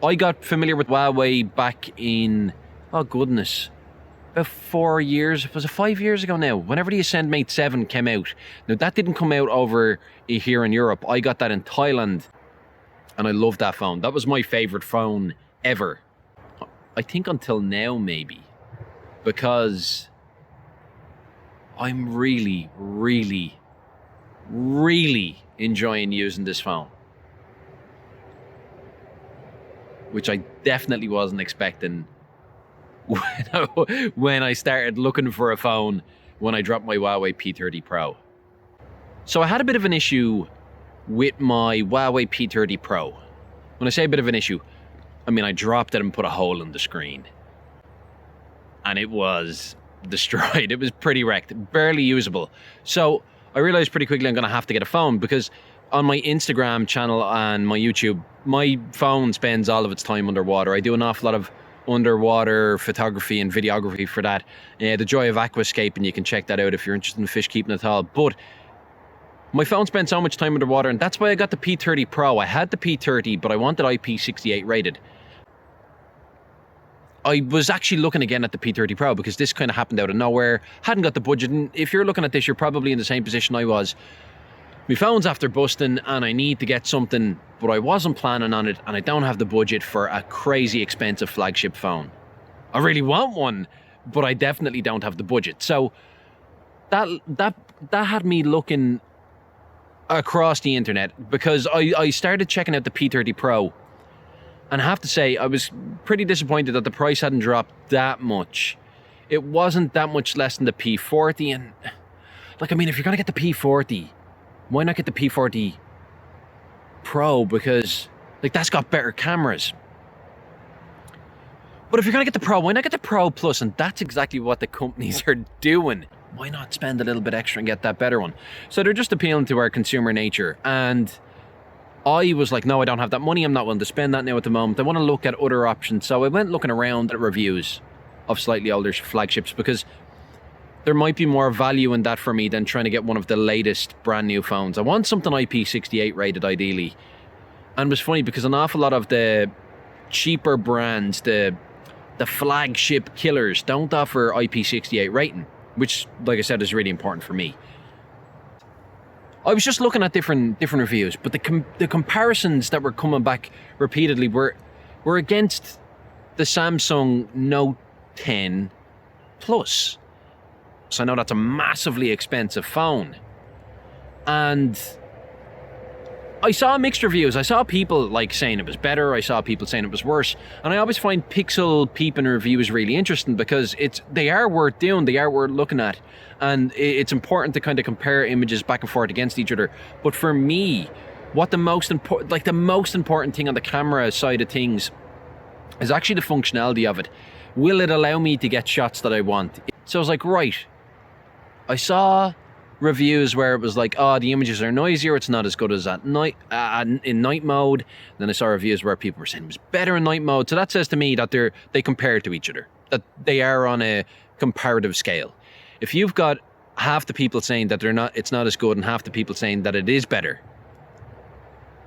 I got familiar with Huawei back in, oh goodness, about 4 years, was it 5 years ago now? Whenever the Ascend Mate 7 came out. Now that didn't come out over here in Europe. I got that in Thailand and I loved that phone. That was my favorite phone ever. I think until now maybe, because I'm really, really, really enjoying using this phone. Which I definitely wasn't expecting when I started looking for a phone when I dropped my Huawei P30 Pro. So I had a bit of an issue with my Huawei P30 Pro. When I say a bit of an issue, I mean I dropped it and put a hole in the screen. And it was destroyed. It was pretty wrecked, barely usable. So I realized pretty quickly I'm going to have to get a phone, because on my Instagram channel and my YouTube, my phone spends all of its time underwater. I do an awful lot of underwater photography and videography for that. The Joy of Aquascape, and you can check that out if you're interested in fish keeping at all. But my phone spends so much time underwater, and that's why I got the P30 Pro. I had the P30, but I wanted IP68 rated. I was actually looking again at the P30 Pro because this kind of happened out of nowhere. Hadn't got the budget, and if you're looking at this, you're probably in the same position I was. My phone's after busting and I need to get something, but I wasn't planning on it, and I don't have the budget for a crazy expensive flagship phone. I really want one, but I definitely don't have the budget. So that had me looking across the internet, because I started checking out the P30 Pro, and I have to say I was pretty disappointed that the price hadn't dropped that much. It wasn't that much less than the P40, and like, I mean, if you're gonna get the P40, why not get the P40 Pro? Because like, that's got better cameras. But if you're gonna get the Pro, why not get the Pro Plus? And that's exactly what the companies are doing. Why not spend a little bit extra and get that better one? So they're just appealing to our consumer nature. And I was like, no, I don't have that money. I'm not willing to spend that now at the moment. I want to look at other options. So I went looking around at reviews of slightly older flagships, because there might be more value in that for me than trying to get one of the latest brand new phones. I want something IP68 rated ideally. And it was funny because an awful lot of the cheaper brands, the flagship killers, don't offer IP68 rating, which, like I said, is really important for me. I was just looking at different reviews, but the comparisons that were coming back repeatedly were against the Samsung Note 10 Plus. So I know that's a massively expensive phone. And I saw mixed reviews. I saw people like saying it was better. I saw people saying it was worse. And I always find pixel peeping reviews really interesting, because they are worth doing. They are worth looking at. And it's important to kind of compare images back and forth against each other. But for me, what the most important thing on the camera side of things is actually the functionality of it. Will it allow me to get shots that I want? So I was like, right. I saw reviews where it was like, oh, the images are noisier, it's not as good as at night in night mode. Then I saw reviews where people were saying it was better in night mode. So that says to me that they compare to each other, that they are on a comparative scale. If you've got half the people saying that it's not as good, and half the people saying that it is better,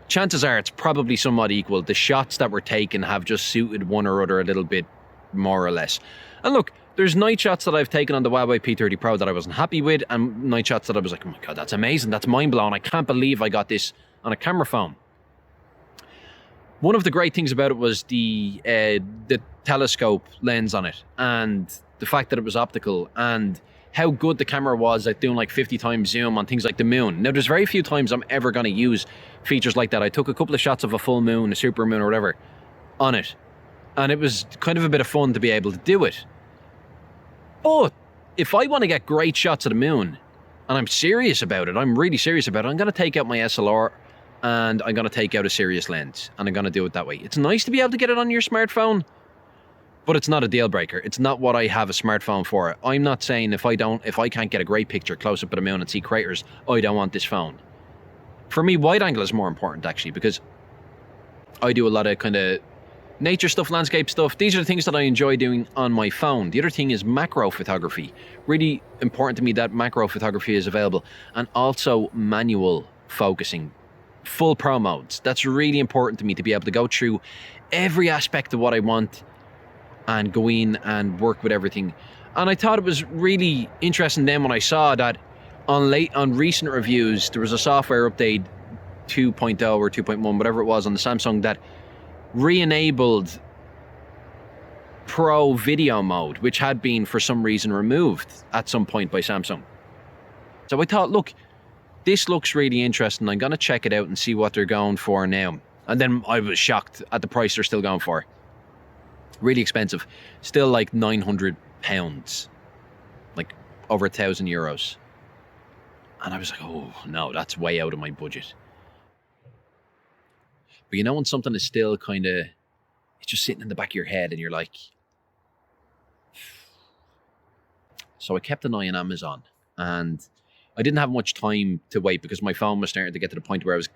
chances are it's probably somewhat equal. The shots that were taken have just suited one or other a little bit more or less. And look, there's night shots that I've taken on the Huawei P30 Pro that I wasn't happy with, and night shots that I was like, oh my God, that's amazing, that's mind-blowing, I can't believe I got this on a camera phone. One of the great things about it was the telescope lens on it, and the fact that it was optical, and how good the camera was at doing like 50 times zoom on things like the moon. Now, there's very few times I'm ever going to use features like that. I took a couple of shots of a full moon, a super moon or whatever on it, and it was kind of a bit of fun to be able to do it. But if I want to get great shots of the moon, and I'm serious about it, I'm really serious about it, I'm going to take out my SLR, and I'm going to take out a serious lens, and I'm going to do it that way. It's nice to be able to get it on your smartphone, but it's not a deal breaker. It's not what I have a smartphone for. I'm not saying if I can't get a great picture close up of the moon and see craters, I don't want this phone. For me, wide angle is more important actually, because I do a lot of kind of nature stuff, landscape stuff. These are the things that I enjoy doing on my phone. The other thing is macro photography. Really important to me that macro photography is available, and also manual focusing. full pro modes. That's really important to me, to be able to go through every aspect of what I want and go in and work with everything. And I thought it was really interesting then when I saw that on recent reviews, there was a software update 2.0 or 2.1, whatever it was, on the Samsung that re-enabled Pro video mode, which had been for some reason removed at some point by Samsung. So I thought, look, this looks really interesting. I'm going to check it out and see what they're going for now. And then I was shocked at the price they're still going for. Really expensive. Still like £900. Like over €1,000. And I was like, oh no, that's way out of my budget. But you know when something is still kind of, it's just sitting in the back of your head and you're like... So I kept an eye on Amazon, and I didn't have much time to wait because my phone was starting to get to the point where I was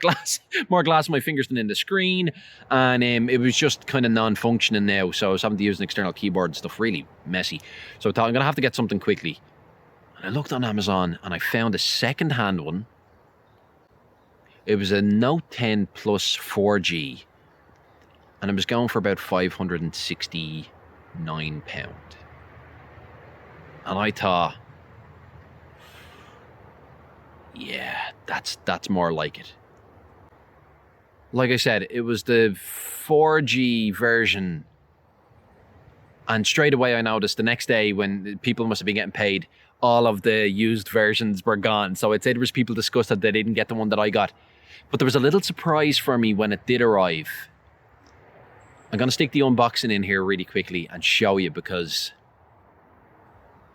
more glass in my fingers than in the screen, and it was just kind of non-functioning now, so I was having to use an external keyboard and stuff, really messy. So I thought I'm going to have to get something quickly. And I looked on Amazon and I found a second-hand one. It was a Note 10 Plus 4G, and it was going for about £569. And I thought, yeah, that's more like it. Like I said, it was the 4G version. And straight away I noticed the next day, when people must have been getting paid, all of the used versions were gone. So I'd say there was people disgusted they didn't get the one that I got. But there was a little surprise for me when it did arrive. I'm going to stick the unboxing in here really quickly and show you, because...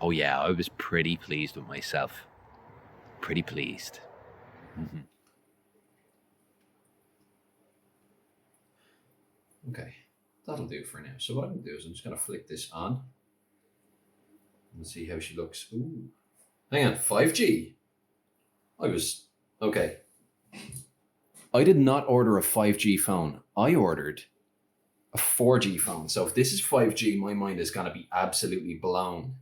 oh yeah, I was pretty pleased with myself. Pretty pleased. Mm-hmm. Okay, that'll do for now. So what I'm going to do is I'm just going to flick this on and see how she looks. Ooh, hang on, 5G? Okay. I did not order a 5G phone. I ordered a 4G phone. So if this is 5G, my mind is going to be absolutely blown.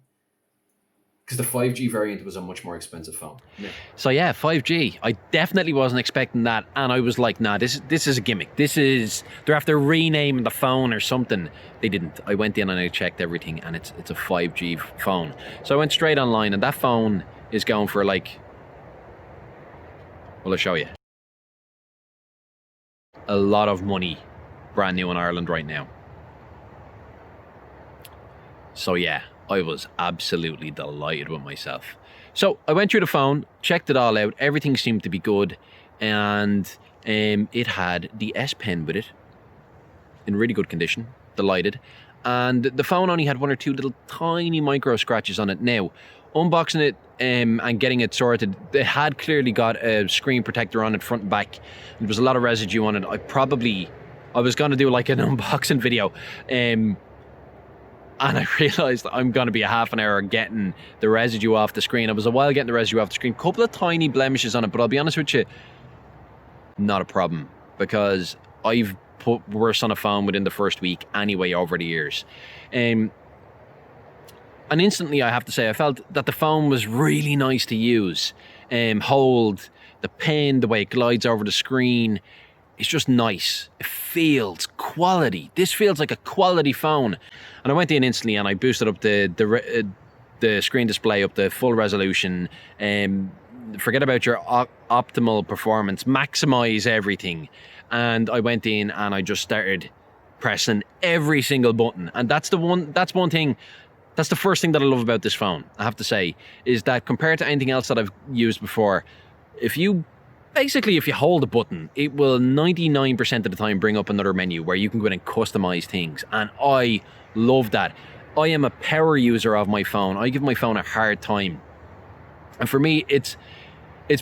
Because the 5G variant was a much more expensive phone. Yeah. So yeah, 5G. I definitely wasn't expecting that. And I was like, nah, this is a gimmick. They're after renaming the phone or something. They didn't. I went in and I checked everything, and it's a 5G phone. So I went straight online, and that phone is going for like... well, I'll show you. A lot of money. Brand new in Ireland right now. So yeah, I was absolutely delighted with myself. So I went through the phone, checked it all out. Everything seemed to be good. And it had the S Pen with it in really good condition. Delighted. And the phone only had one or two little tiny micro scratches on it. Now, unboxing it and getting it sorted, it had clearly got a screen protector on it, front and back. There was a lot of residue on it. I was going to do like an unboxing video. And I realised I'm going to be a half an hour getting the residue off the screen. I was a while getting the residue off the screen. Couple of tiny blemishes on it, but I'll be honest with you, not a problem. Because I've put worse on a phone within the first week anyway over the years. And instantly, I have to say, I felt that the phone was really nice to use. Hold, the pen, the way it glides over the screen. It's just nice. It feels quality. This feels like a quality phone. And I went in instantly and I boosted up the screen display up to full resolution. Forget about your optimal performance. Maximize everything. And I went in and I just started pressing every single button. And that's one thing. That's the first thing that I love about this phone, I have to say, is that compared to anything else that I've used before, if you hold a button, it will 99% of the time bring up another menu where you can go in and customize things. And I love that. I am a power user of my phone. I give my phone a hard time. And for me, it's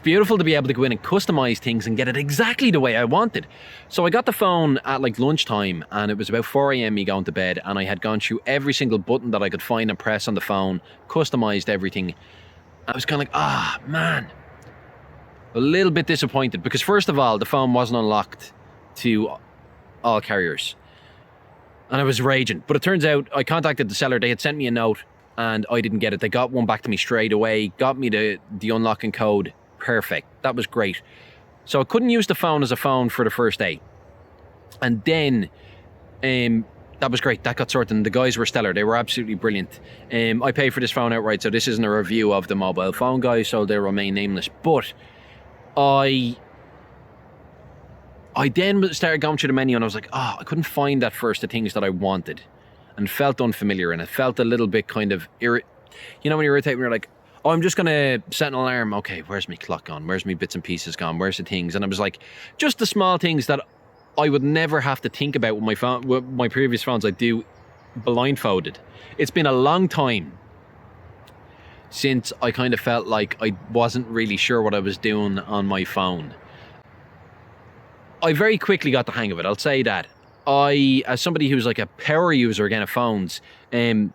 beautiful to be able to go in and customize things and get it exactly the way I wanted. So I got the phone at like lunchtime, and it was about 4 a.m. me going to bed, and I had gone through every single button that I could find and press on the phone, customized everything. I was kind of like, man. A little bit disappointed because, first of all, the phone wasn't unlocked to all carriers. And I was raging. But it turns out I contacted the seller. They had sent me a note and I didn't get it. They got one back to me straight away, got me the unlocking code. Perfect. That was great. So I couldn't use the phone as a phone for the first day. And then that was great. That got sorted. And the guys were stellar. They were absolutely brilliant. I paid for this phone outright, so this isn't a review of the mobile phone guys, so they'll remain nameless. But I then started going through the menu and I was like, I couldn't find at first the things that I wanted, and felt unfamiliar, and it felt a little bit kind of when you're irritated, when you're like, I'm just going to set an alarm. Okay, where's my clock gone? Where's my bits and pieces gone? Where's the things? And I was like, just the small things that I would never have to think about with my phone, with my previous phones. I do blindfolded. It's been a long time since I kind of felt like I wasn't really sure what I was doing on my phone. I very quickly got the hang of it, I'll say that. As somebody who's like a power user again of phones, I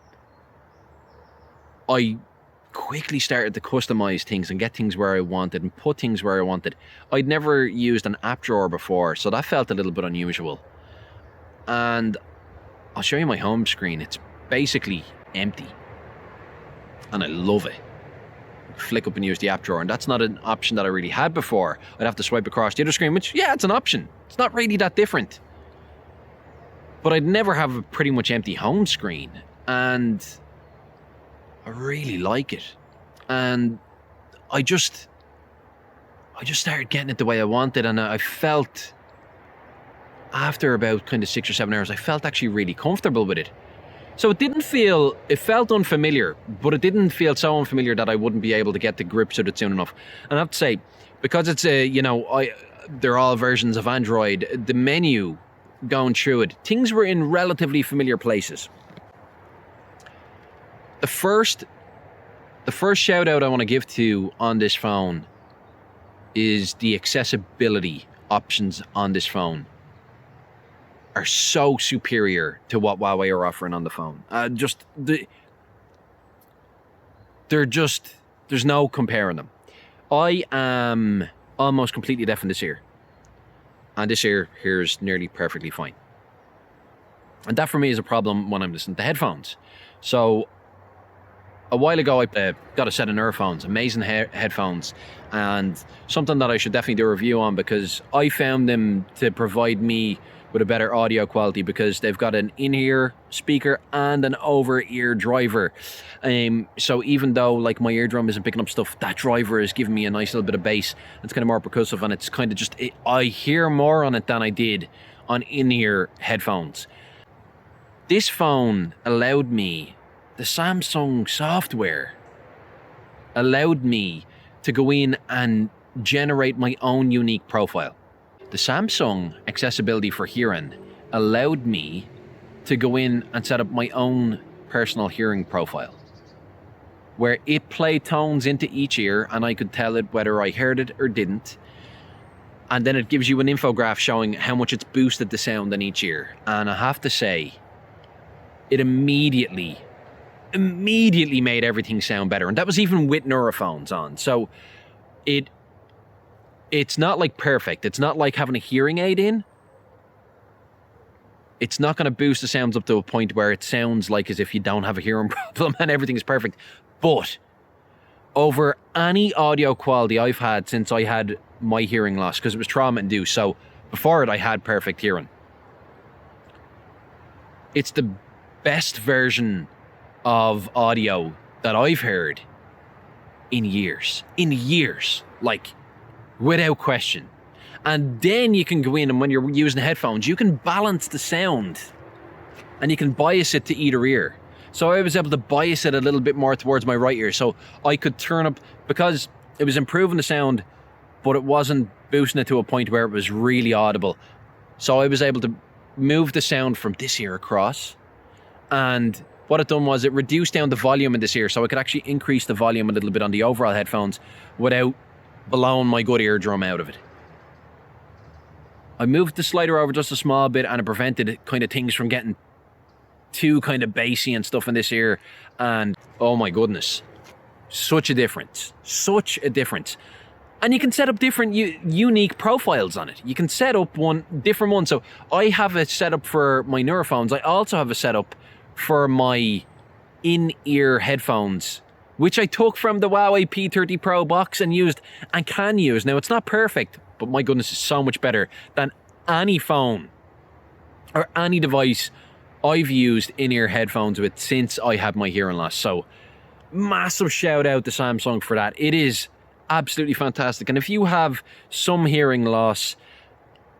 quickly started to customize things and get things where I wanted and put things where I wanted. I'd never used an app drawer before, so that felt a little bit unusual. And I'll show you my home screen. It's basically empty. And I love it. Flick up and use the app drawer, and that's not an option that I really had before. I'd have to swipe across the other screen, which, yeah, it's an option. It's not really that different. But I'd never have a pretty much empty home screen, and I really like it. And I just started getting it the way I wanted, and I felt, after about kind of 6 or 7 hours, I felt actually really comfortable with it. So it felt unfamiliar, but it didn't feel so unfamiliar that I wouldn't be able to get the grips of it soon enough. And I have to say, because it's they're all versions of Android, the menu going through it, things were in relatively familiar places. The first shout out I want to give to on this phone is the accessibility options on this phone are so superior to what Huawei are offering on the phone. There's no comparing them. I am almost completely deaf in this ear, and this ear hears nearly perfectly fine. And that for me is a problem when I'm listening to headphones. So a while ago, I got a set of earphones, amazing headphones, and something that I should definitely do a review on, because I found them to provide me with a better audio quality, because they've got an in-ear speaker and an over-ear driver. So even though like my eardrum isn't picking up stuff, that driver is giving me a nice little bit of bass. It's kind of more percussive, and it's kind of just, I hear more on it than I did on in-ear headphones. This phone allowed me, the Samsung software allowed me to go in and generate my own unique profile. The Samsung accessibility for hearing allowed me to go in and set up my own personal hearing profile, where it played tones into each ear and I could tell it whether I heard it or didn't. And then it gives you an infograph showing how much it's boosted the sound in each ear. And I have to say, it immediately made everything sound better. And that was even with neurophones on. So it's not like perfect. It's not like having a hearing aid in. It's not going to boost the sounds up to a point where it sounds like as if you don't have a hearing problem and everything is perfect. But over any audio quality I've had since I had my hearing loss, because it was trauma-induced, so before it I had perfect hearing, it's the best version of audio that I've heard in years, like without question. And then you can go in, and when you're using headphones, you can balance the sound and you can bias it to either ear. So I was able to bias it a little bit more towards my right ear, so I could turn up, because it was improving the sound, but it wasn't boosting it to a point where it was really audible. So I was able to move the sound from this ear across, and what it done was it reduced down the volume in this ear, so I could actually increase the volume a little bit on the overall headphones without blowing my good eardrum out of it. I moved the slider over just a small bit, and it prevented kind of things from getting too kind of bassy and stuff in this ear. And oh my goodness, such a difference. And you can set up different unique profiles on it. You can set up different one. So I have a setup for my neurophones. I also have a setup for my in-ear headphones, which I took from the Huawei P30 Pro box and used and can use. Now, it's not perfect, but my goodness, it's so much better than any phone or any device I've used in-ear headphones with since I had my hearing loss. So massive shout out to Samsung for that. It is absolutely fantastic. And if you have some hearing loss,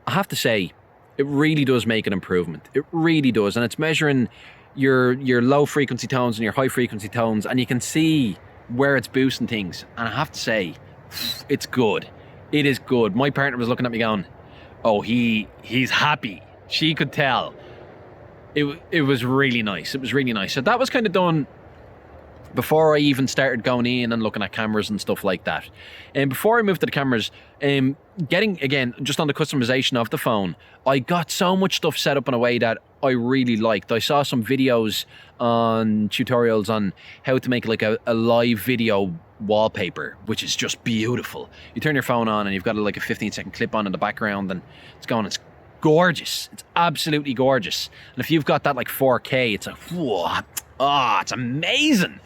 I have to say, it really does make an improvement. It really does. And it's measuring your low frequency tones and your high frequency tones, and you can see where it's boosting things. And I have to say, it's good. It is good. My partner was looking at me going, oh, he's happy. She could tell. It was really nice. It was really nice. So that was kind of done before I even started going in and looking at cameras and stuff like that. And before I moved to the cameras, getting, again, just on the customization of the phone, I got so much stuff set up in a way that I really liked. I saw some videos on tutorials on how to make like a live video wallpaper, which is just beautiful. You turn your phone on and you've got like a 15-second clip on in the background, and it's gorgeous. It's absolutely gorgeous. And if you've got that like 4K, it's like, whoa, it's amazing.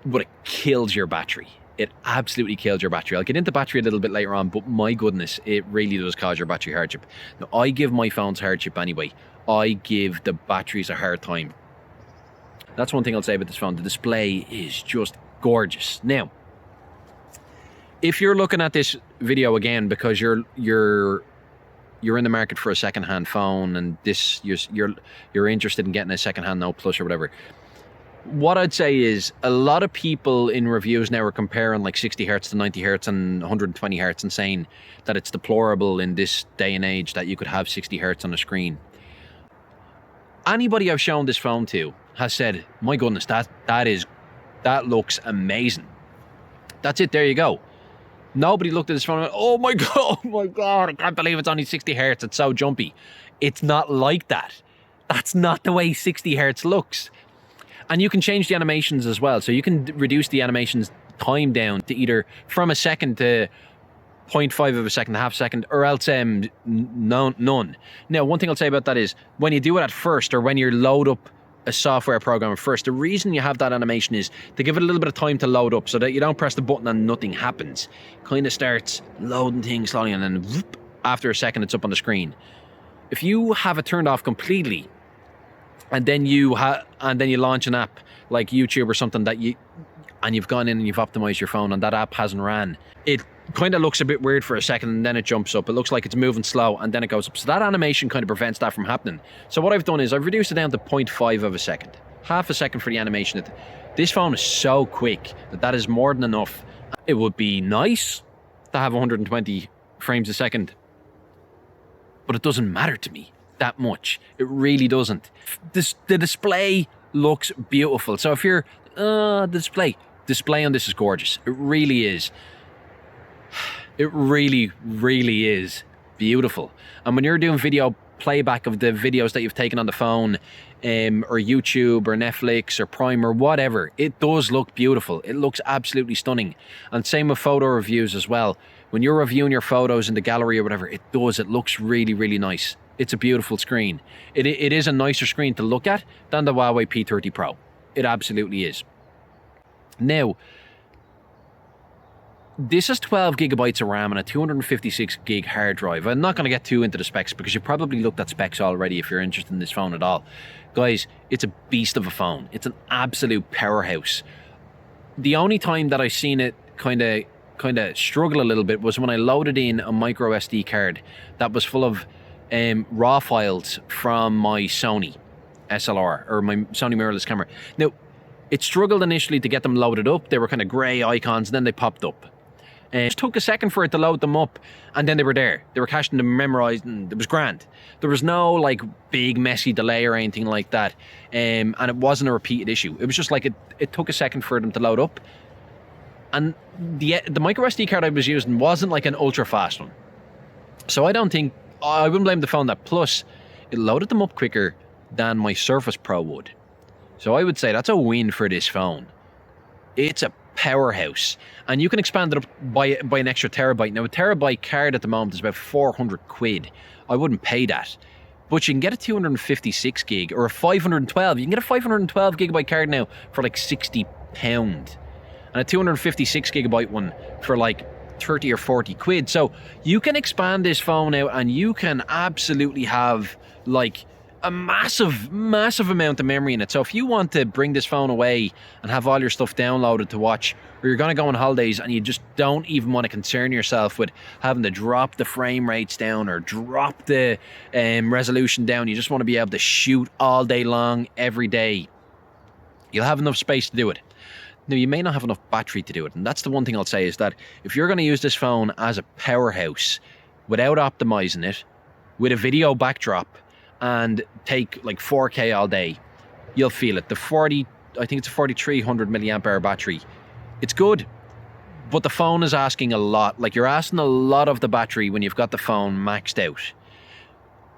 But it kills your battery. It absolutely kills your battery. I'll get into battery a little bit later on, but my goodness, it really does cause your battery hardship. Now, I give my phones hardship anyway. I give the batteries a hard time. That's one thing I'll say about this phone. The display is just gorgeous. Now, if you're looking at this video again because you're in the market for a second-hand phone, and you're interested in getting a second-hand Note Plus or whatever, what I'd say is a lot of people in reviews now are comparing like 60 hertz to 90 hertz and 120 hertz and saying that it's deplorable in this day and age that you could have 60 hertz on a screen. Anybody I've shown this phone to has said, my goodness, that looks amazing. That's it, there you go. Nobody looked at this phone and went, oh my god, I can't believe it's only 60 hertz, it's so jumpy. It's not like that. That's not the way 60 hertz looks. And you can change the animations as well. So you can reduce the animations time down to either from a second to 0.5 of a second, half second, or else none. Now, one thing I'll say about that is when you do it at first, or when you load up a software program at first, the reason you have that animation is to give it a little bit of time to load up so that you don't press the button and nothing happens. Kind of starts loading things slowly, and then whoop, after a second it's up on the screen. If you have it turned off completely, and then you launch an app like YouTube or something and you've gone in and you've optimized your phone and that app hasn't ran, it kind of looks a bit weird for a second, and then it jumps up. It looks like it's moving slow, and then it goes up. So that animation kind of prevents that from happening. So what I've done is I've reduced it down to 0.5 of a second. Half a second for the animation. This phone is so quick that is more than enough. It would be nice to have 120 frames a second, but it doesn't matter to me that much. It really doesn't. The display looks beautiful. So if you're the display on this is gorgeous. It really is. It really, really is beautiful. And when you're doing video playback of the videos that you've taken on the phone, or YouTube or Netflix or Prime or whatever, it does look beautiful. It looks absolutely stunning. And same with photo reviews as well. When you're reviewing your photos in the gallery or whatever, it looks really, really nice. It's a beautiful screen. It is a nicer screen to look at than the Huawei P30 Pro. It absolutely is. Now, this is 12 gigabytes of RAM and a 256 gig hard drive. I'm not going to get too into the specs because you probably looked at specs already if you're interested in this phone at all. Guys, it's a beast of a phone. It's an absolute powerhouse. The only time that I've seen it kind of struggle a little bit was when I loaded in a micro SD card that was full of raw files from my Sony SLR, or my Sony mirrorless camera. Now, it struggled initially to get them loaded up. They were kind of grey icons, and then they popped up. It just took a second for it to load them up, and then they were there. They were cached and memorized, and it was grand. There was no like big messy delay or anything like that, and it wasn't a repeated issue. It was just like it took a second for them to load up. And the micro SD card I was using wasn't like an ultra fast one, so I wouldn't blame the phone that. Plus, it loaded them up quicker than my Surface Pro would. So I would say that's a win for this phone. It's a powerhouse, and you can expand it up by an extra terabyte. Now, a terabyte card at the moment is about 400 quid. I wouldn't pay that, but you can get a 256 gig or a 512. You can get a 512 gigabyte card now for like £60, and a 256 gigabyte one for like 30 or 40 quid. So you can expand this phone out and you can absolutely have like a massive amount of memory in it. So if you want to bring this phone away and have all your stuff downloaded to watch, or you're going to go on holidays and you just don't even want to concern yourself with having to drop the frame rates down or drop the resolution down, you just want to be able to shoot all day long, every day, you'll have enough space to do it. Now, you may not have enough battery to do it. And that's the one thing I'll say, is that if you're going to use this phone as a powerhouse without optimizing it, with a video backdrop, and take like 4K all day, you'll feel it. I think it's a 4300 milliamp hour battery. It's good, but the phone is asking a lot. Like, you're asking a lot of the battery when you've got the phone maxed out.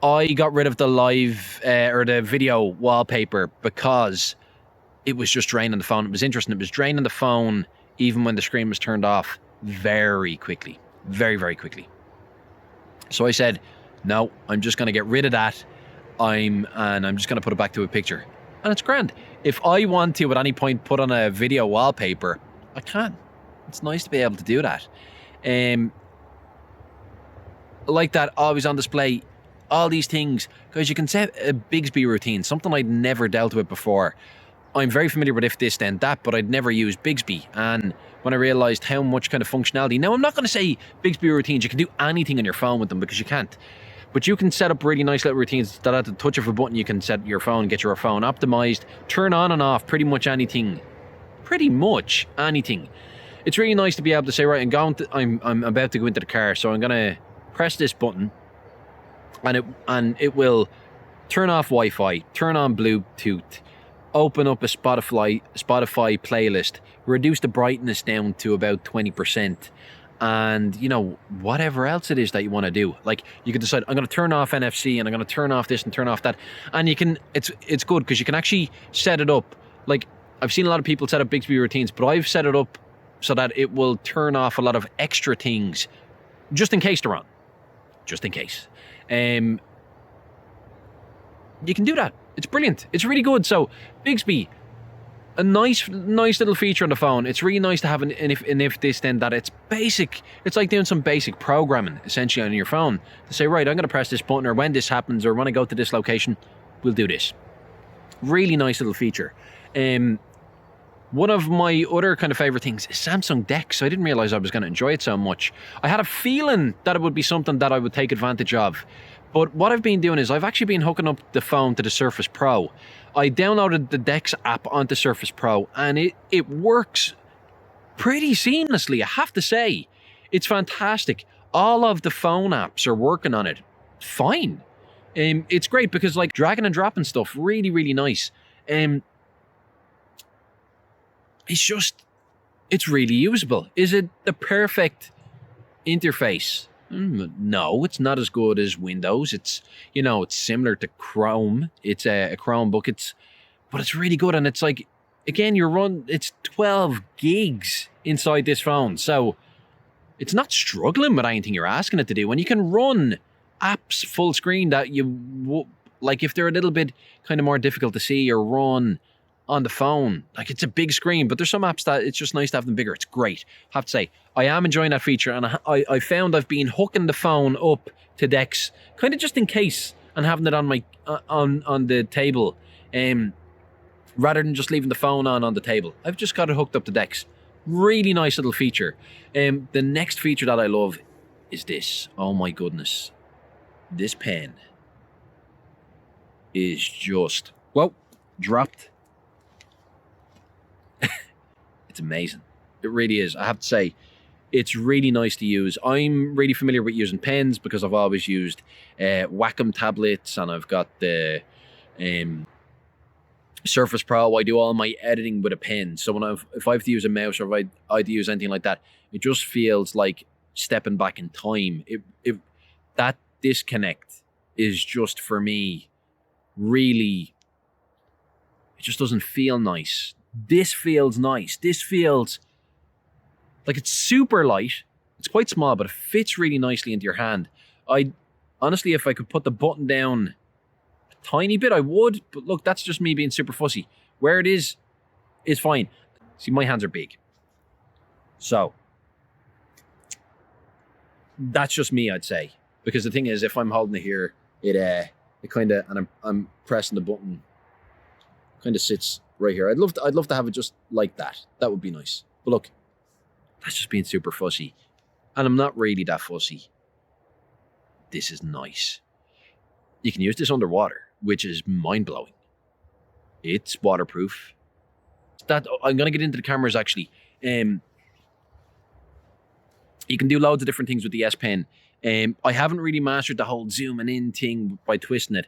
I got rid of the live or the video wallpaper because it was just draining the phone. It was interesting. It was draining the phone even when the screen was turned off very quickly. Very, very quickly. So I said, no, I'm just going to get rid of that. I'm just going to put it back to a picture. And it's grand. If I want to at any point put on a video wallpaper, I can. It's nice to be able to do that. Like that, always on display, all these things. Guys, you can set a Bixby routine, something I'd never dealt with before. I'm very familiar with if this then that, but I'd never used Bixby. And when I realised how much kind of functionality... Now, I'm not going to say Bixby routines, you can do anything on your phone with them, because you can't. But you can set up really nice little routines that at the touch of a button you can set your phone, get your phone optimized, turn on and off pretty much anything. Pretty much anything. It's really nice to be able to say, right, I'm about to go into the car, so I'm going to press this button, and it will turn off Wi-Fi, turn on Bluetooth, open up a Spotify playlist, reduce the brightness down to about 20%, and, you know, whatever else it is that you want to do. Like, you can decide, I'm going to turn off NFC, and I'm going to turn off this and turn off that. And you can, it's good because you can actually set it up. Like, I've seen a lot of people set up Bixby routines, but I've set it up so that it will turn off a lot of extra things just in case they're on. Just in case. You can do that. It's brilliant. It's really good. So, Bixby, a nice little feature on the phone. It's really nice to have an if this then that. It's basic. It's like doing some basic programming essentially on your phone to say, right, I'm going to press this button, or when this happens, or when I go to this location, we'll do this. Really nice little feature. One of my other kind of favorite things is Samsung DeX. I didn't realize I was going to enjoy it so much. I had a feeling that it would be something that I would take advantage of. But what I've been doing is I've actually been hooking up the phone to the Surface Pro. I downloaded the DeX app onto Surface Pro, and it works pretty seamlessly, I have to say. It's fantastic. All of the phone apps are working on it fine. It's great because, like, dragging and dropping stuff, really, really nice. It's really usable. Is it the perfect interface? No, it's not as good as Windows. It's similar to Chrome. It's a Chromebook. But it's really good. And it's like, again, it's 12 gigs inside this phone. So it's not struggling with anything you're asking it to do. And you can run apps full screen that like, if they're a little bit kind of more difficult to see or run on the phone. Like, it's a big screen, but there's some apps that it's just nice to have them bigger. It's great. I have to say, I am enjoying that feature, and I found I've been hooking the phone up to DeX, kind of just in case, and having it on my on the table, rather than just leaving the phone on the table. I've just got it hooked up to DeX. Really nice little feature. The next feature that I love is this. Oh my goodness. This pen is just, whoa, dropped. It's amazing. It really is. I have to say, it's really nice to use. I'm really familiar with using pens because I've always used Wacom tablets, and I've got the Surface Pro. I do all my editing with a pen. So if I have to use a mouse, or if I have to use anything like that, it just feels like stepping back in time. That disconnect is just, for me, really, it just doesn't feel nice. This feels nice. This feels like it's super light. It's quite small, but it fits really nicely into your hand. Honestly, if I could put the button down a tiny bit, I would. But look, that's just me being super fussy. Where it is fine. See, my hands are big. So, That's just me, I'd say. Because the thing is, if I'm holding it here, it kind of, and I'm pressing the button, kind of sits right here. I'd love to have it just like that. That would be nice. But look, that's just being super fussy. And I'm not really that fussy. This is nice. You can use this underwater, which is mind-blowing. It's waterproof. That I'm going to get into the cameras, actually. You can do loads of different things with the S Pen. I haven't really mastered the whole zooming in thing by twisting it.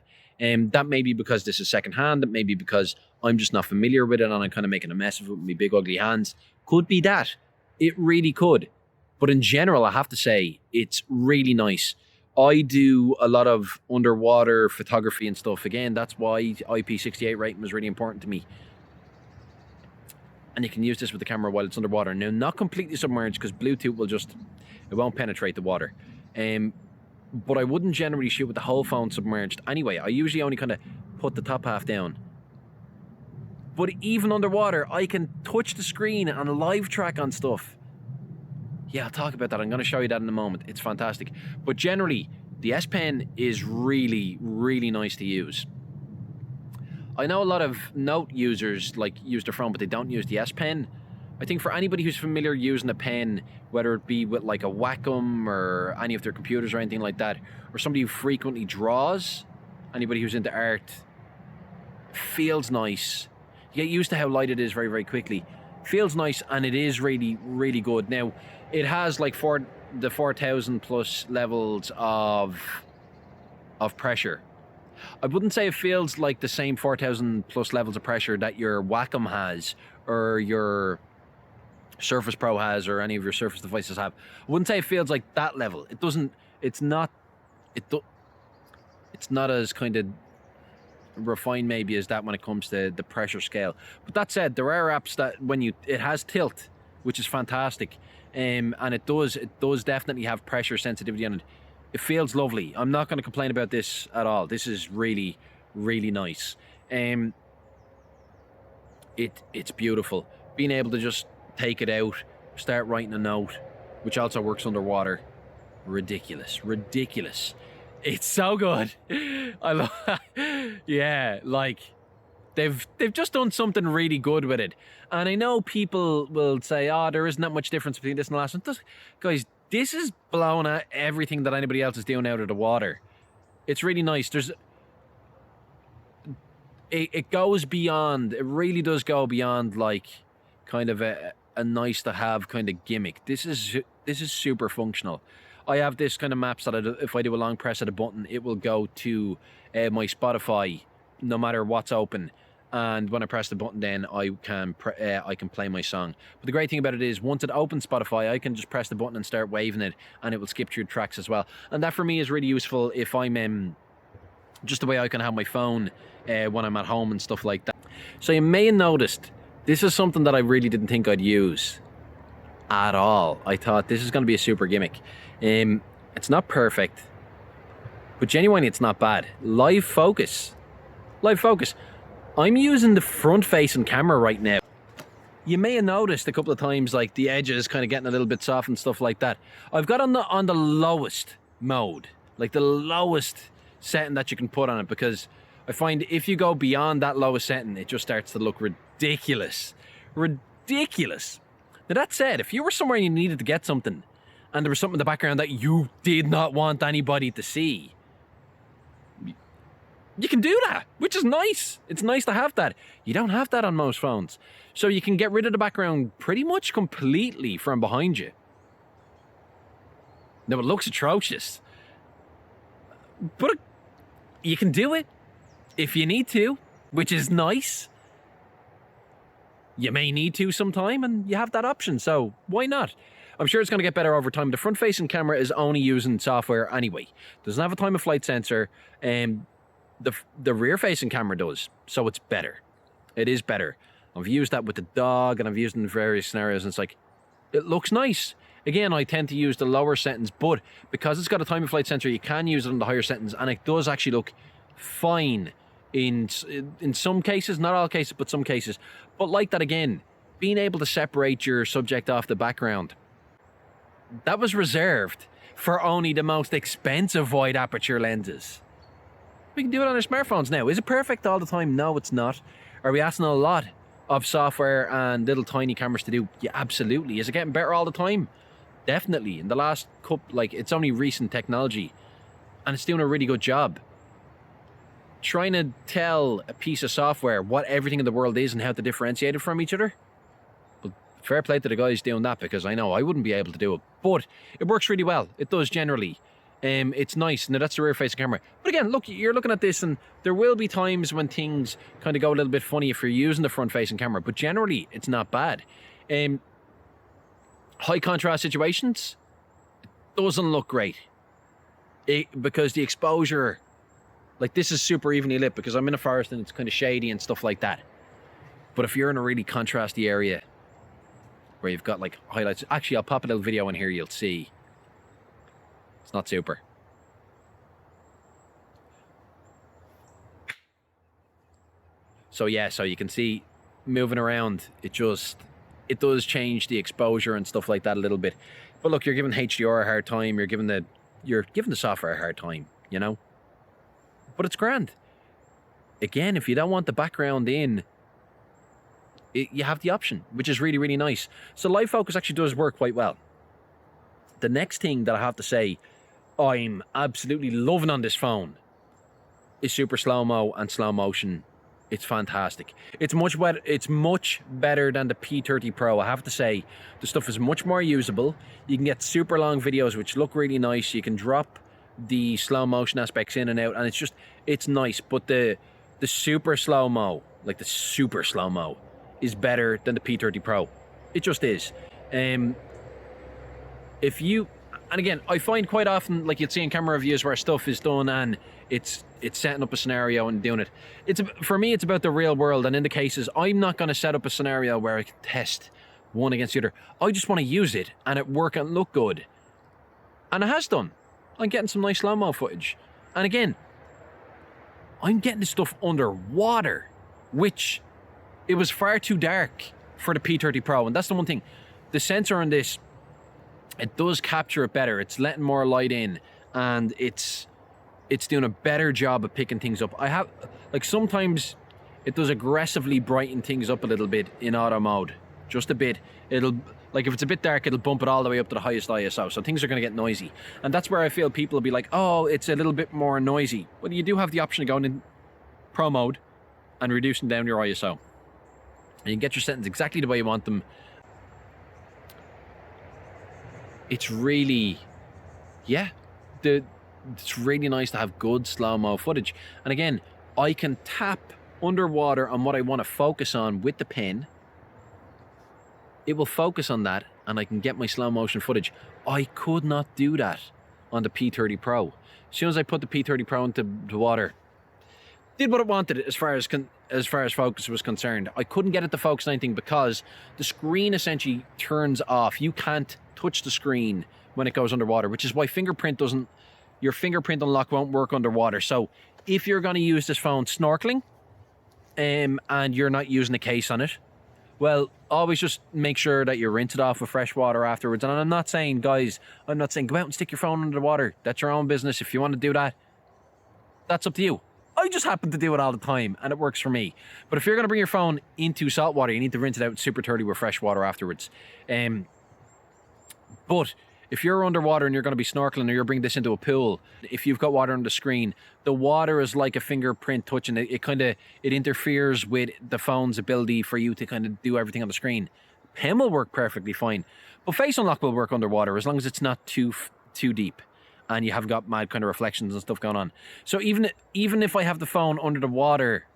That may be because this is secondhand. That may be because I'm just not familiar with it and I'm kind of making a mess of it with my big ugly hands. Could be that. It really could. But in general, I have to say, it's really nice. I do a lot of underwater photography and stuff. Again, that's why IP68 rating was really important to me. And you can use this with the camera while it's underwater. Now, not completely submerged, because Bluetooth will just, it won't penetrate the water. But I wouldn't generally shoot with the whole phone submerged. Anyway, I usually only kind of put the top half down. But even underwater, I can touch the screen and live track on stuff. Yeah, I'll talk about that. I'm going to show you that in a moment. It's fantastic. But generally, the S Pen is really, really nice to use. I know a lot of Note users like use their phone, but they don't use the S Pen. I think for anybody who's familiar using a pen, whether it be with like a Wacom or any of their computers or anything like that, or somebody who frequently draws, anybody who's into art, feels nice. You get used to how light it is very, very quickly. Feels nice, and it is really, really good. Now, it has like the 4,000 plus levels of pressure. I wouldn't say it feels like the same 4,000 plus levels of pressure that your Wacom has or your Surface Pro has or any of your Surface devices have. I wouldn't say it feels like that level. It doesn't. It's not. It's not as kind of refined maybe as that when it comes to the pressure scale. But that said, there are apps that it has tilt, which is fantastic, and it does definitely have pressure sensitivity on it. It feels lovely. I'm not going to complain about this at all. This is really, really nice. It's beautiful. Being able to just take it out, start writing a note, which also works underwater. Ridiculous. It's so good. I love. Yeah, like they've just done something really good with it. And I know people will say, "Oh, there isn't that much difference between this and the last one." Guys, this is blowing out everything that anybody else is doing out of the water. It's really nice. It goes beyond. It really does go beyond like kind of a nice to have kind of gimmick. This is super functional. I have this kind of maps that if I do a long press of the button, it will go to my Spotify, no matter what's open. And when I press the button, then I can play my song. But the great thing about it is, once it opens Spotify, I can just press the button and start waving it, and it will skip through tracks as well. And that for me is really useful if I'm just the way I can have my phone when I'm at home and stuff like that. So you may have noticed, this is something that I really didn't think I'd use at all. I thought this is going to be a super gimmick. It's not perfect, but genuinely it's not bad. Live focus. I'm using the front-facing camera right now. You may have noticed a couple of times, like the edges kind of getting a little bit soft and stuff like that. I've got on the lowest mode, like the lowest setting that you can put on it, because I find if you go beyond that lowest setting, it just starts to look ridiculous. Now that said, if you were somewhere and you needed to get something, and there was something in the background that you did not want anybody to see, you can do that, which is nice. It's nice to have that. You don't have that on most phones. So you can get rid of the background pretty much completely from behind you. Now, it looks atrocious, but you can do it if you need to, which is nice. You may need to sometime, and you have that option, so why not? I'm sure it's going to get better over time. The front-facing camera is only using software anyway. Doesn't have a time-of-flight sensor. The rear-facing camera does, so it's better. It is better. I've used that with the dog, and I've used it in various scenarios, and it's like, it looks nice. Again, I tend to use the lower settings, but because it's got a time-of-flight sensor, you can use it on the higher settings, and it does actually look fine in some cases, not all cases, but some cases. But like that again, being able to separate your subject off the background, that was reserved for only the most expensive wide aperture lenses. We can do it on our smartphones now. Is it perfect all the time? No, it's not. Are we asking a lot of software and little tiny cameras to do? Yeah, absolutely. Is it getting better all the time? Definitely. In the last couple, like, it's only recent technology and it's doing a really good job. Trying to tell a piece of software what everything in the world is and how to differentiate it from each other. Well, fair play to the guys doing that, because I know I wouldn't be able to do it. But it works really well. It does generally. It's nice. Now, that's the rear-facing camera. But again, look, you're looking at this and there will be times when things kind of go a little bit funny if you're using the front-facing camera. But generally, it's not bad. High contrast situations, it doesn't look great. Because the exposure, like, this is super evenly lit because I'm in a forest and it's kind of shady and stuff like that. But if you're in a really contrasty area where you've got like highlights, actually I'll pop a little video in here, you'll see. It's not super. So yeah, so you can see moving around, it does change the exposure and stuff like that a little bit. But look, you're giving HDR a hard time, you're giving the software a hard time, you know? But it's grand. Again, if you don't want the background in, you have the option, which is really, really nice. So live focus actually does work quite well. The next thing that I have to say I'm absolutely loving on this phone is super slow-mo and slow motion. It's fantastic. It's much better than the P30 Pro. I have to say, the stuff is much more usable. You can get super long videos which look really nice. You can drop the slow motion aspects in and out, and it's nice. But the super slow-mo, like the super slow-mo, is better than the P30 Pro. It just is. And again, I find quite often, like you'd see in camera reviews where stuff is done and it's setting up a scenario and doing it. For me, it's about the real world, and in the cases, I'm not going to set up a scenario where I can test one against the other. I just want to use it and it work and look good. And it has done. I'm getting some nice slow-mo footage. And again, I'm getting this stuff underwater, which it was far too dark for the P30 Pro. And that's the one thing. The sensor on this, it does capture it better. It's letting more light in, and it's doing a better job of picking things up. Sometimes it does aggressively brighten things up a little bit in auto mode, just a bit. It'll, like, if it's a bit dark, it'll bump it all the way up to the highest ISO, so things are going to get noisy. And that's where I feel people will be like, oh, it's a little bit more noisy. But you do have the option of going in pro mode and reducing down your ISO. And you can get your settings exactly the way you want them. It's really, it's really nice to have good slow-mo footage. And again, I can tap underwater on what I want to focus on with the pen. It will focus on that, and I can get my slow-motion footage. I could not do that on the P30 Pro. As soon as I put the P30 Pro into the water, did what it wanted as far as focus was concerned. I couldn't get it to focus on anything because the screen essentially turns off. You can't touch the screen when it goes underwater, which is why your fingerprint unlock won't work underwater. So if you're going to use this phone snorkeling and you're not using a case on it, well, always just make sure that you rinse it off with fresh water afterwards. And I'm not saying, guys, go out and stick your phone under the water. That's your own business. If you want to do that, that's up to you. I just happen to do it all the time, and it works for me. But if you're going to bring your phone into salt water, you need to rinse it out in super 30 with fresh water afterwards. But if you're underwater and you're going to be snorkeling, or you're bringing this into a pool, if you've got water on the screen, the water is like a fingerprint touch, and it interferes with the phone's ability for you to kind of do everything on the screen. Pen will work perfectly fine, but face unlock will work underwater as long as it's not too deep and you haven't got mad kind of reflections and stuff going on. So even if I have the phone under the water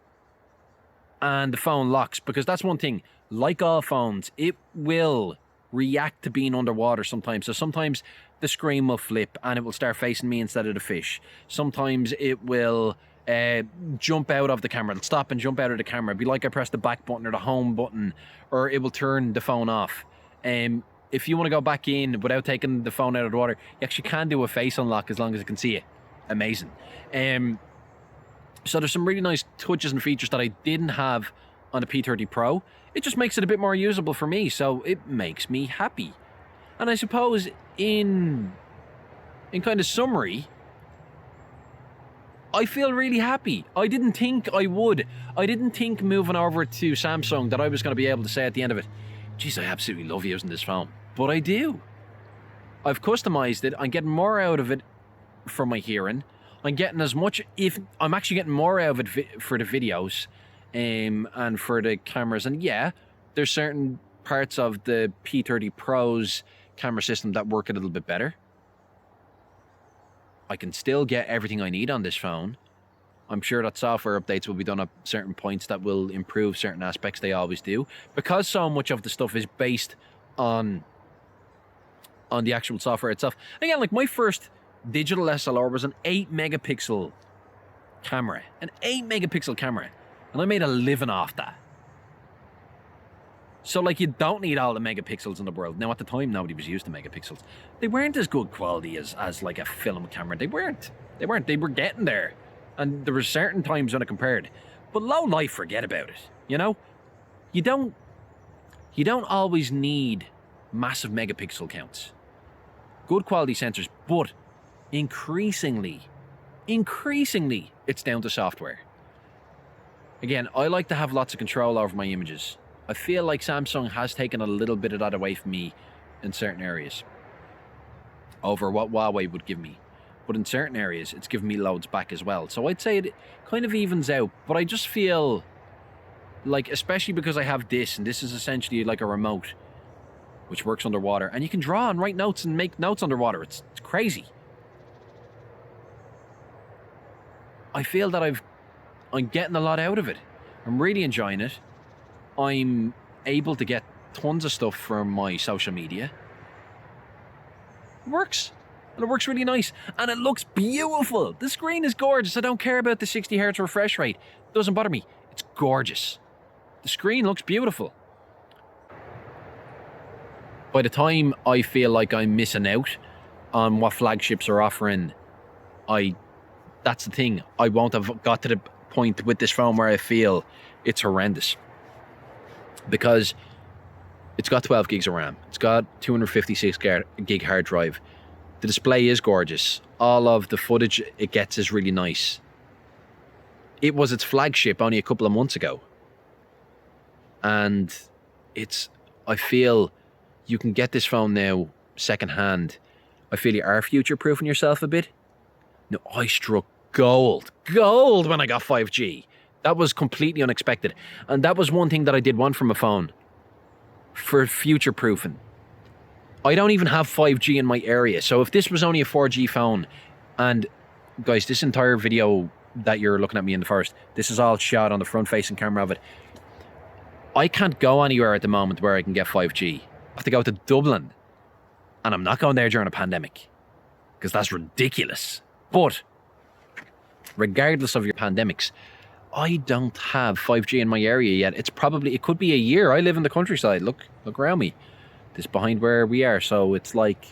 and the phone locks, because that's one thing, like all phones, it will react to being underwater sometimes. So sometimes the screen will flip and it will start facing me instead of the fish. Sometimes it will jump out of the camera. It'll stop and jump out of the camera. It'll be like I press the back button or the home button, or it will turn the phone off. If you want to go back in without taking the phone out of the water, you actually can do a face unlock as long as it can see it. Amazing. So there's some really nice touches and features that I didn't have on the P30 Pro. It just makes it a bit more usable for me, so it makes me happy. And I suppose in in kind of summary, I feel really happy. I didn't think I would. I didn't think moving over to Samsung that I was going to be able to say at the end of it, geez, I absolutely love using this phone. But I do. I've customized it. I'm getting more out of it for my hearing. I'm getting as much, if I'm actually getting more out of it for the videos and for the cameras. And yeah, there's certain parts of the P30 Pro's camera system that work a little bit better. I can still get everything I need on this phone. I'm sure that software updates will be done at certain points that will improve certain aspects. They always do. Because so much of the stuff is based on the actual software itself. Again, like my first digital SLR was an 8 megapixel camera. An 8 megapixel camera. And I made a living off that. So, like, you don't need all the megapixels in the world. Now, at the time, nobody was used to megapixels. They weren't as good quality as like, a film camera. They weren't. They were getting there. And there were certain times when I compared. But low life, forget about it. You know? You don't always need massive megapixel counts. Good quality sensors, but increasingly, it's down to software. Again, I like to have lots of control over my images. I feel like Samsung has taken a little bit of that away from me in certain areas over what Huawei would give me. But in certain areas, it's given me loads back as well. So I'd say it kind of evens out. But I just feel like, especially because I have this, and this is essentially like a remote, which works underwater. And you can draw and write notes and make notes underwater. It's crazy. I feel that I'm getting a lot out of it. I'm really enjoying it. I'm able to get tons of stuff from my social media. It works. And it works really nice. And it looks beautiful. The screen is gorgeous. I don't care about the 60 Hz refresh rate. It doesn't bother me. It's gorgeous. The screen looks beautiful. By the time I feel like I'm missing out on what flagships are offering, that's the thing. I won't have got to the point with this phone where I feel it's horrendous. Because it's got 12 gigs of RAM. It's got 256 gig hard drive. The display is gorgeous. All of the footage it gets is really nice. It was its flagship only a couple of months ago. And I feel you can get this phone now secondhand. I feel you are future-proofing yourself a bit. No, I struck gold when I got 5G. That was completely unexpected. And that was one thing that I did want from a phone. For future-proofing. I don't even have 5G in my area. So if this was only a 4G phone, and guys, this entire video that you're looking at me in the forest, this is all shot on the front-facing camera of it. I can't go anywhere at the moment where I can get 5G. I have to go to Dublin. And I'm not going there during a pandemic. Because that's ridiculous. But regardless of your pandemics, I don't have 5G in my area yet. It could be a year. I live in the countryside. Look around me. This behind where we are. So it's like,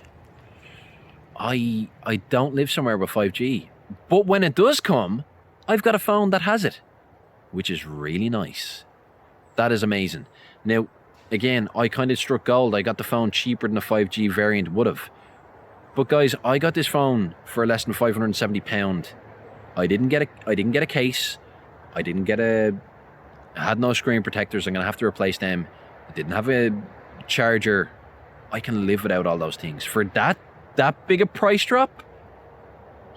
I don't live somewhere with 5G. But when it does come, I've got a phone that has it, which is really nice. That is amazing. Now, again, I kind of struck gold. I got the phone cheaper than a 5G variant would have. But guys, I got this phone for less than £570. I didn't get a case. I had no screen protectors. I'm going to have to replace them. I didn't have a charger. I can live without all those things. For that big a price drop?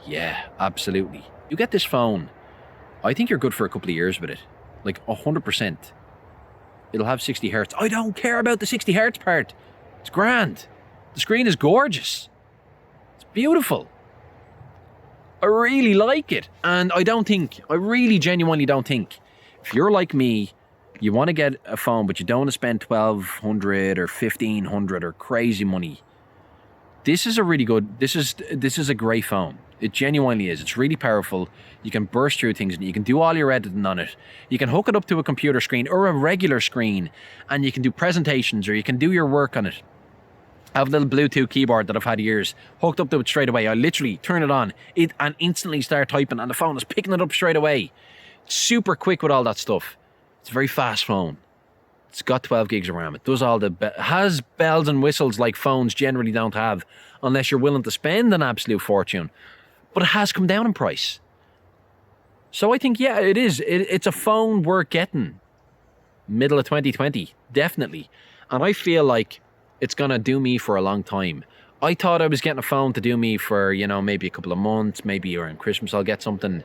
Yeah, absolutely. You get this phone, I think you're good for a couple of years with it. Like 100%. It'll have 60 Hz. I don't care about the 60 Hz part. It's grand. The screen is gorgeous. It's beautiful. I really like it. And I really genuinely don't think, if you're like me, you want to get a phone, but you don't want to spend $1,200 or $1,500 or crazy money. This is a great phone. It genuinely is. It's really powerful. You can burst through things and you can do all your editing on it. You can hook it up to a computer screen or a regular screen and you can do presentations or you can do your work on it. I have a little Bluetooth keyboard that I've had years, hooked up to it straight away. I literally turn it on and instantly start typing and the phone is picking it up straight away. It's super quick with all that stuff. It's a very fast phone. It's got 12 gigs of RAM. It does all the has bells and whistles like phones generally don't have, unless you're willing to spend an absolute fortune. But it has come down in price. So I think, yeah, it is. It's a phone worth getting. Middle of 2020, definitely. And I feel like it's going to do me for a long time. I thought I was getting a phone to do me for, you know, maybe a couple of months, maybe around Christmas I'll get something.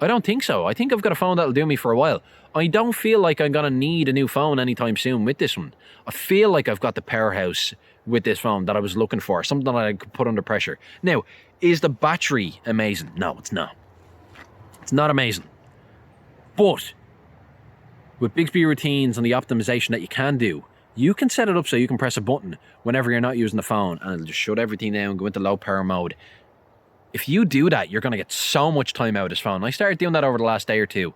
I don't think so. I think I've got a phone that'll do me for a while. I don't feel like I'm going to need a new phone anytime soon with this one. I feel like I've got the powerhouse with this phone that I was looking for, something that I could put under pressure. Now, is the battery amazing? No, it's not. It's not amazing. But with Bixby routines and the optimization that you can do, you can set it up so you can press a button whenever you're not using the phone and it'll just shut everything down, go into low power mode. If you do that, you're going to get so much time out of this phone. I started doing that over the last day or two,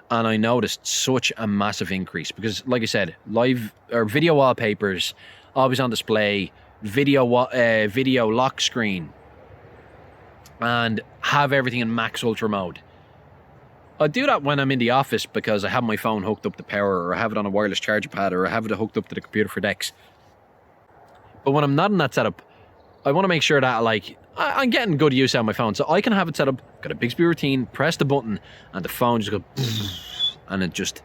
and I noticed such a massive increase because, like I said, live or video wallpapers, always on display, video lock screen, and have everything in max ultra mode. I do that when I'm in the office because I have my phone hooked up to power, or I have it on a wireless charger pad, or I have it hooked up to the computer for Dex. But when I'm not in that setup, I want to make sure that, like, I'm getting good use out of my phone. So I can have it set up, got a Bixby routine, press the button, and the phone just goes, and it just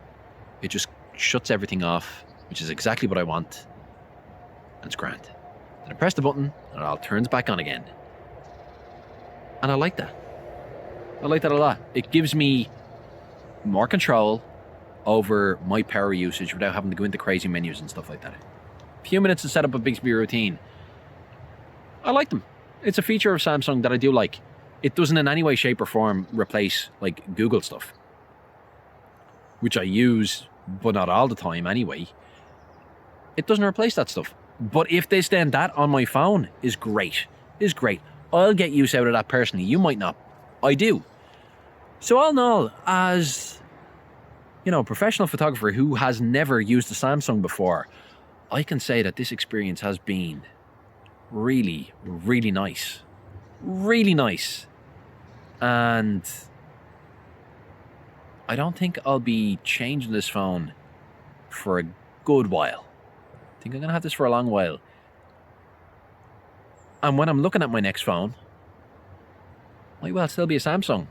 shuts everything off, which is exactly what I want. And it's grand. Then I press the button, and it all turns back on again. And I like that. I like that a lot. It gives me more control over my power usage without having to go into crazy menus and stuff like that. A few minutes to set up a Bixby routine. I like them. It's a feature of Samsung that I do like. It doesn't in any way, shape or form replace like Google stuff, which I use, but not all the time anyway. It doesn't replace that stuff. But if they stand that on my phone is great. Is great. I'll get use out of that personally. You might not. I do. So all in all, as you know, a professional photographer who has never used a Samsung before, I can say that this experience has been really, really nice. Really nice. And I don't think I'll be changing this phone for a good while. I think I'm going to have this for a long while. And when I'm looking at my next phone, might well still be a Samsung.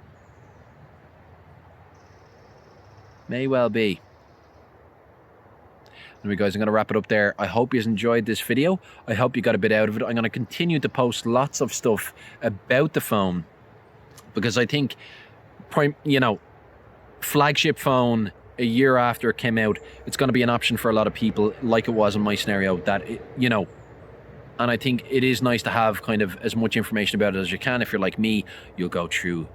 May well be. Anyway, guys, I'm going to wrap it up there. I hope you enjoyed this video. I hope you got a bit out of it. I'm going to continue to post lots of stuff about the phone because I think, you know, flagship phone a year after it came out, it's going to be an option for a lot of people, like it was in my scenario, that, you know, and I think it is nice to have kind of as much information about it as you can. If you're like me, you'll go through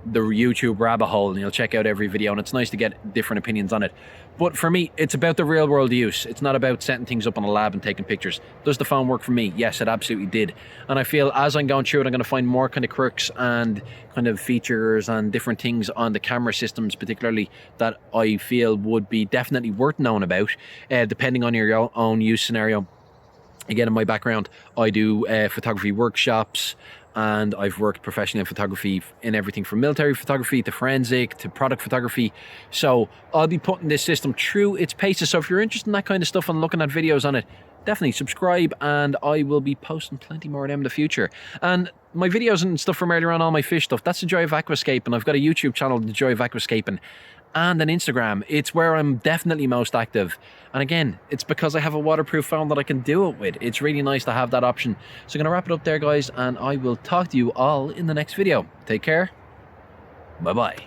the YouTube rabbit hole and you'll check out every video, and it's nice to get different opinions on it. But for me, it's about the real world use. It's not about setting things up in a lab and taking pictures. Does the phone work for me? Yes, it absolutely did. And I feel as I'm going through it, I'm going to find more kind of quirks and kind of features and different things on the camera systems particularly that I feel would be definitely worth knowing about, depending on your own use scenario. Again, in my background, I do photography workshops, and I've worked professionally in photography in everything from military photography to forensic to product photography. So I'll be putting this system through its paces. So if you're interested in that kind of stuff and looking at videos on it, definitely subscribe, and I will be posting plenty more of them in the future. And my videos and stuff from earlier on, all my fish stuff, that's The Joy of Aquascaping. I've got a YouTube channel, The Joy of Aquascaping, and an Instagram. It's where I'm definitely most active. And again, it's because I have a waterproof phone that I can do it with. It's really nice to have that option. So I'm going to wrap it up there, guys, and I will talk to you all in the next video. Take care. Bye-bye.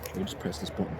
Should we just press this button?